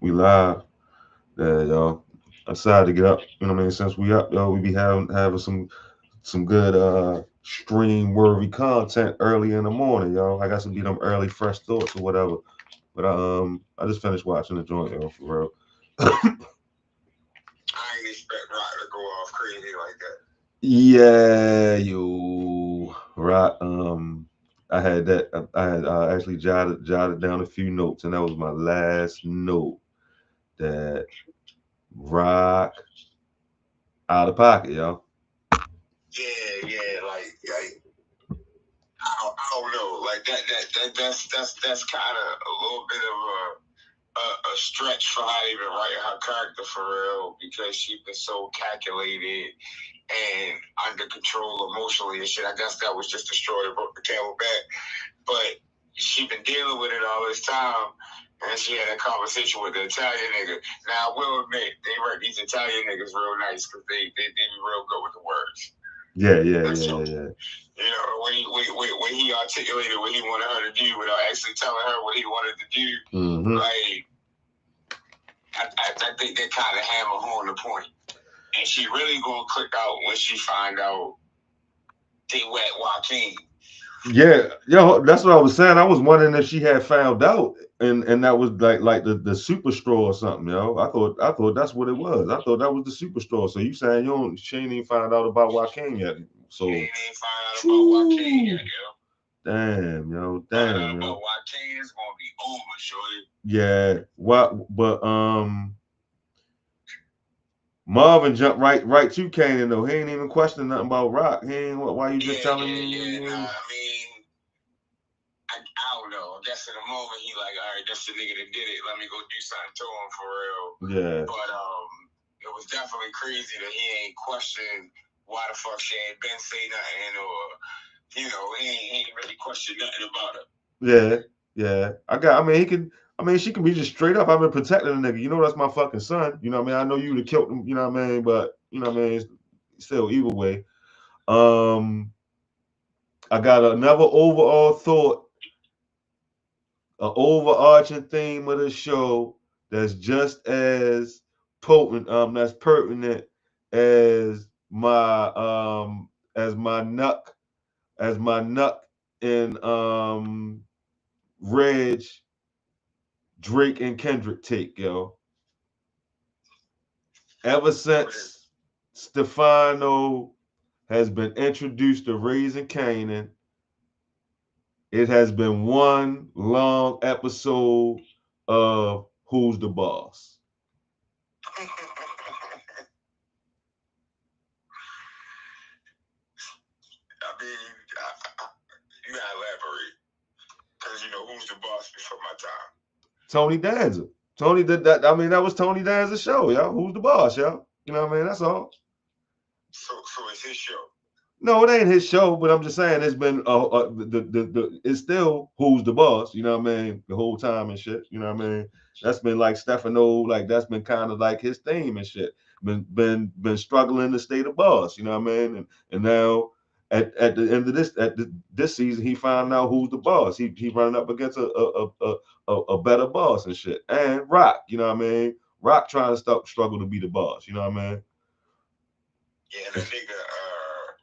We live. Yeah, y'all. I decided to get up. You know what I mean? Since we up, yo, we be having some good stream worthy content early in the morning, yo. I got to be them early fresh thoughts or whatever. But I just finished watching the joint, yo, for real. I ain't expect Rock to go off crazy like that. Yeah, yo, Rock. I had that. I had actually jotted down a few notes, and that was my last note. That Rock out of pocket, yo. Yeah, I don't know, like that's kind of a little bit of a stretch for her to even write her character for real because she's been so calculated and under control emotionally and shit. I guess that was just the straw that broke the camel back, but she been dealing with it all this time. And she had a conversation with the Italian nigga. Now, I will admit, they write these Italian niggas real nice because they be real good with the words. Yeah. You know, when he articulated what he wanted her to do without actually telling her what he wanted to do, like, I think they kind of hammer home the point. And she really gonna click out when she find out they wet Joaquin. Yeah, yo, that's what I was saying. I was wondering if she had found out, and that was like the super straw or something, yo. I thought that's what it was. I thought that was the super straw. So you saying she ain't even found out about Joaquin yet? So she ain't even found out about Joaquin yet, yo. Damn, yo, damn, yo. Joaquin is gonna be over, shorty. Yeah, what? But Marvin jumped right to Kanan though. He ain't even questioning nothing about Rock. He ain't. Why you just telling me? Yeah. Nah, I mean, I don't know. I guess in the moment he like, all right, that's the nigga that did it. Let me go do something to him for real. Yeah. But it was definitely crazy that he ain't questioned why the fuck she ain't been say nothing or he ain't really questioned nothing about it. Yeah. She can be just straight up. I've been protecting the nigga. You know that's my fucking son. You know what I mean? I know you would have killed him. You know what I mean? But you know what I mean? Still, either way. I got another overall thought, an overarching theme of the show that's just as potent, that's pertinent as my nuck in Reg, Drake and Kendrick take, yo. Ever since Stefano has been introduced to Raising Kanan, it has been one long episode of Who's the Boss? I mean, you gotta elaborate. Because, who's the boss before my time? Tony Danza. Tony did that. I mean, that was Tony Danza's show, yo. Who's the boss, yo? You know what I mean? That's all. So it's his show. No, it ain't his show, but I'm just saying it's been it's still Who's the Boss, you know what I mean, the whole time and shit, you know what I mean. That's been like Stefano, like that's been kind of like his theme and shit. Been struggling to stay the boss, you know what I mean, and now at the end of this season he found out who's the boss. He running up against a better boss and shit, and Rock, you know what I mean. Rock trying to struggle to be the boss, you know what I mean. Yeah, that nigga.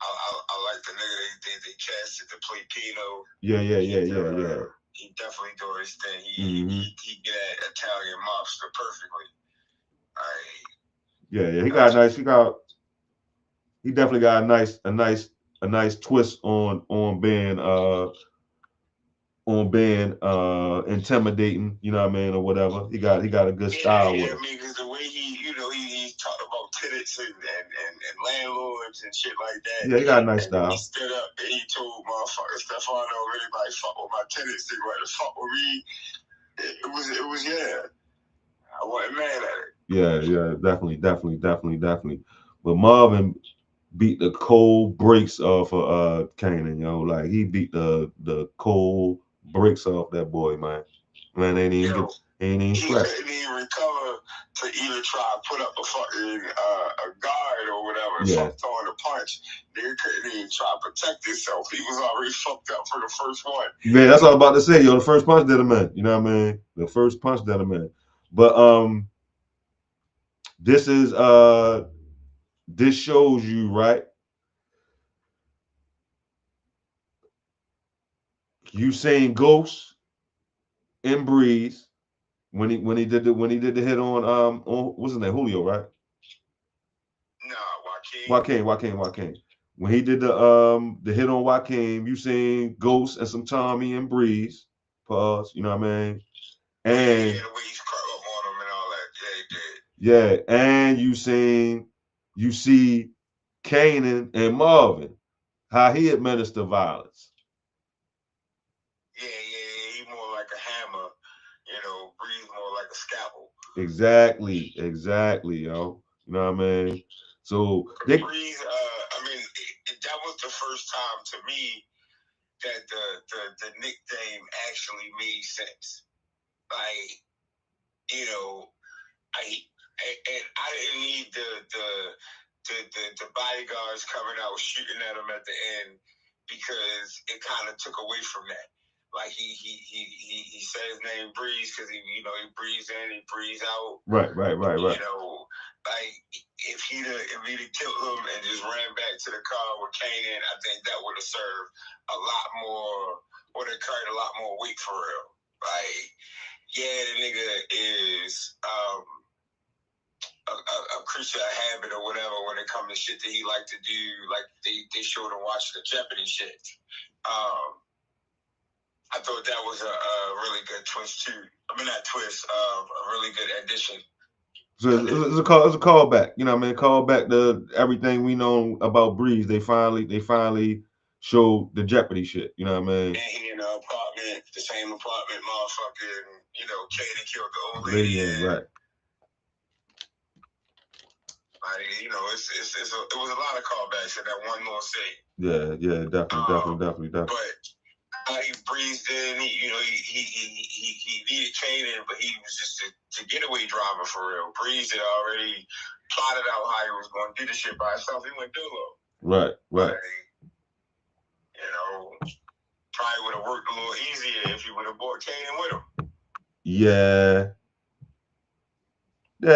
I like the nigga they casted to play Pino. Yeah. He definitely doing his thing. He get that Italian mobster perfectly. Yeah. He got a nice. He definitely got a nice twist on being intimidating, you know what I mean, or whatever. He got a good style with it. I mean, because the way he talked about tenants and landlords and shit like that. Yeah, he got a nice style. He stood up and he told motherfuckers Stefano, anybody fuck with my tenants, they want to fuck with me. It was yeah. I wasn't mad at it. Yeah, definitely. But Marvin beat the cold breaks off of Kanan, yo. Like he beat the cold breaks off that boy, man. Man, ain't even flat. He couldn't even recover to even try to put up a fucking a guard or whatever. Yeah. Fuck throwing a punch. Nigga couldn't even try to protect himself. He was already fucked up for the first one. Yeah, that's what I was about to say, yo. The first punch did him in. You know what I mean? The first punch did him in. But this is this shows you, right? You saying Ghost and Breeze when he did the hit on what's his name, Julio, right? No, Joaquin. Joaquin. When he did the hit on Joaquin, you seen Ghost and some Tommy and Breeze. Pause. You know what I mean? And yeah, the way he's curled up on him and all that. Yeah, he did. yeah, and you see Kanan and Marvin, how he administer violence. Yeah. He more like a hammer, Breeze more like a scalpel. Exactly, yo. You know what I mean? So they Breeze, that was the first time to me that the nickname actually made sense. Like, you know, I didn't need the bodyguards coming out shooting at him at the end because it kind of took away from that. Like he said his name Breeze because he breathes in, he breathes out. Right. Like if he'd have killed him and just ran back to the car with Kanan, I think that would have served a lot more, would have carried a lot more weight for real. Like, yeah, the nigga is a creature of habit or whatever when it comes to shit that he like to do, like they showed him watching the Jeopardy shit. I thought that was a really good twist too. I mean, not twist, a really good addition. So it's a callback. You know what I mean? Callback to everything we know about Breeze. They finally showed the Jeopardy shit. You know what I mean? And he in the apartment, the same apartment, motherfucking, Katie killed the old lady in. Right. Like, it was a lot of callbacks in that one little scene. Yeah, definitely. But he breezed in. He needed Kanan, but he was just a getaway driver for real. Breeze had already plotted out how he was going to do the shit by himself. He went dolo. Right. But, probably would have worked a little easier if he would have brought Kanan with him. Yeah,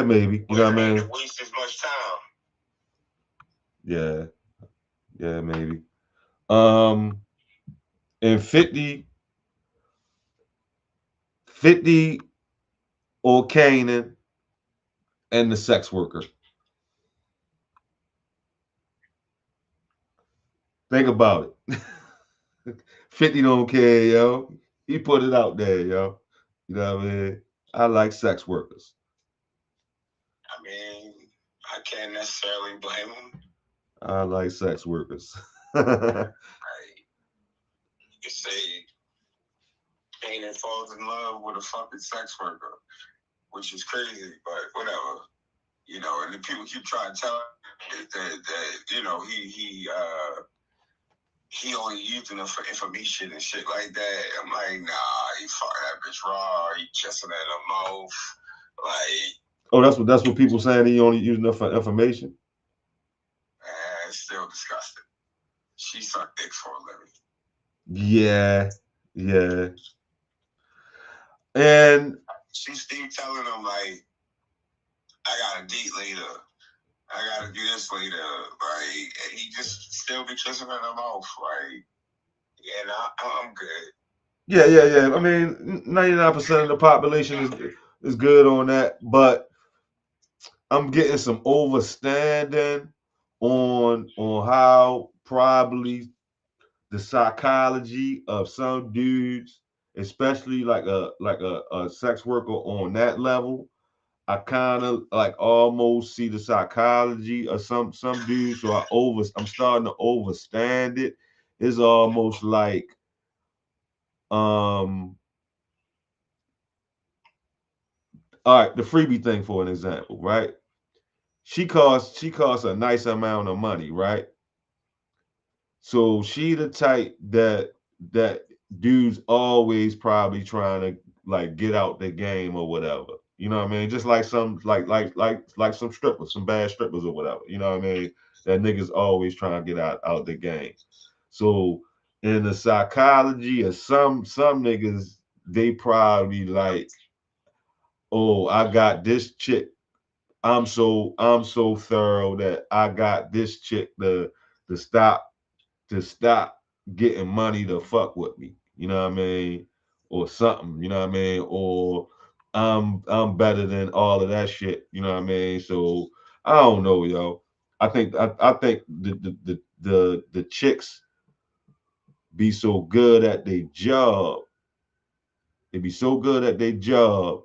maybe. You know what I mean? Waste as much time. Yeah, maybe. And 50 or Kanan and the sex worker. Think about it. 50 don't care, yo. He put it out there, yo. You know what I mean? I like sex workers. I mean, I can't necessarily blame him. I like sex workers. You say Kanan falls in love with a fucking sex worker, which is crazy, but whatever. And the people keep trying to tell him that he only using her for information and shit like that. I'm like, nah, he fucked that bitch raw. He kissing her in the mouth, like. Oh, that's what people saying. He only using her for information. It's still disgusting. She sucked dicks for a living. Yeah. And she's still telling him like, I got a date later. I gotta do this later, right? And he just still be kissing her in the mouth, right? Yeah, I'm good. Yeah. I mean, 99% of the population is good on that, but I'm getting some overstanding on how probably the psychology of some dudes, especially like a sex worker on that level. I kind of like almost see the psychology of some dudes, so I'm starting to overstand it. It's almost like all right, the freebie thing for an example, right? She costs a nice amount of money, right? So she the type that dudes always probably trying to like get out the game or whatever. You know what I mean? Just like some like some strippers, some bad strippers or whatever. You know what I mean? That niggas always trying to get out the game. So in the psychology of some niggas, they probably like, oh, I got this chick. I'm so thorough that I got this chick to stop to stop getting money to fuck with me. You know what I mean? Or something, you know what I mean? Or I'm better than all of that shit. You know what I mean? So I don't know, yo. I think the chicks be so good at their job. They be so good at their job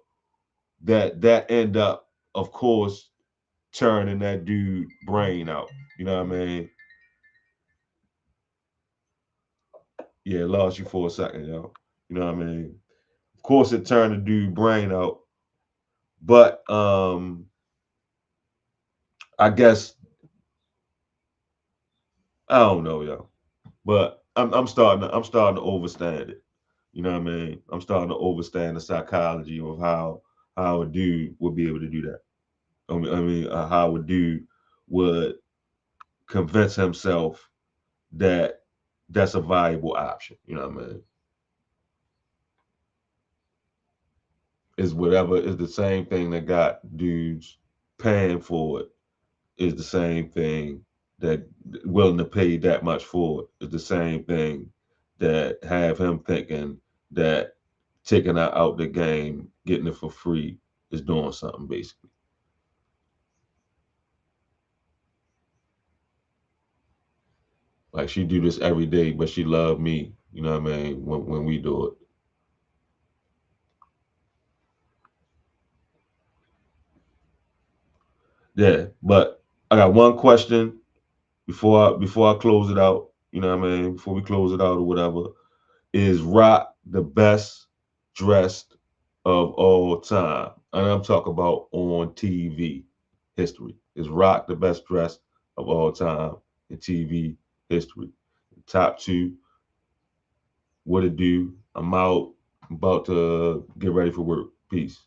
that end up, of course, turning that dude brain out. You know what I mean? Yeah, lost you for a second, yo. You know what I mean? Of course, it turned the dude brain out, but I guess I don't know, yo. But I'm starting to overstand it. You know what I mean? I'm starting to overstand the psychology of how a dude would be able to do that. I mean, how a dude would convince himself that that's a viable option. You know what I mean? Is whatever is the same thing that got dudes paying for it is the same thing that willing to pay that much for it is the same thing that have him thinking that taking her out the game, getting it for free is doing something basically. Like she do this every day, but she love me. You know what I mean? When we do it. Yeah. But I got one question before I close it out. You know what I mean? Before we close it out or whatever. Is Rock the best dressed of all time? And I'm talking about on TV history. Is Rock the best dressed of all time in TV history? Top two, what it do? I'm out. I'm about to get ready for work. Peace.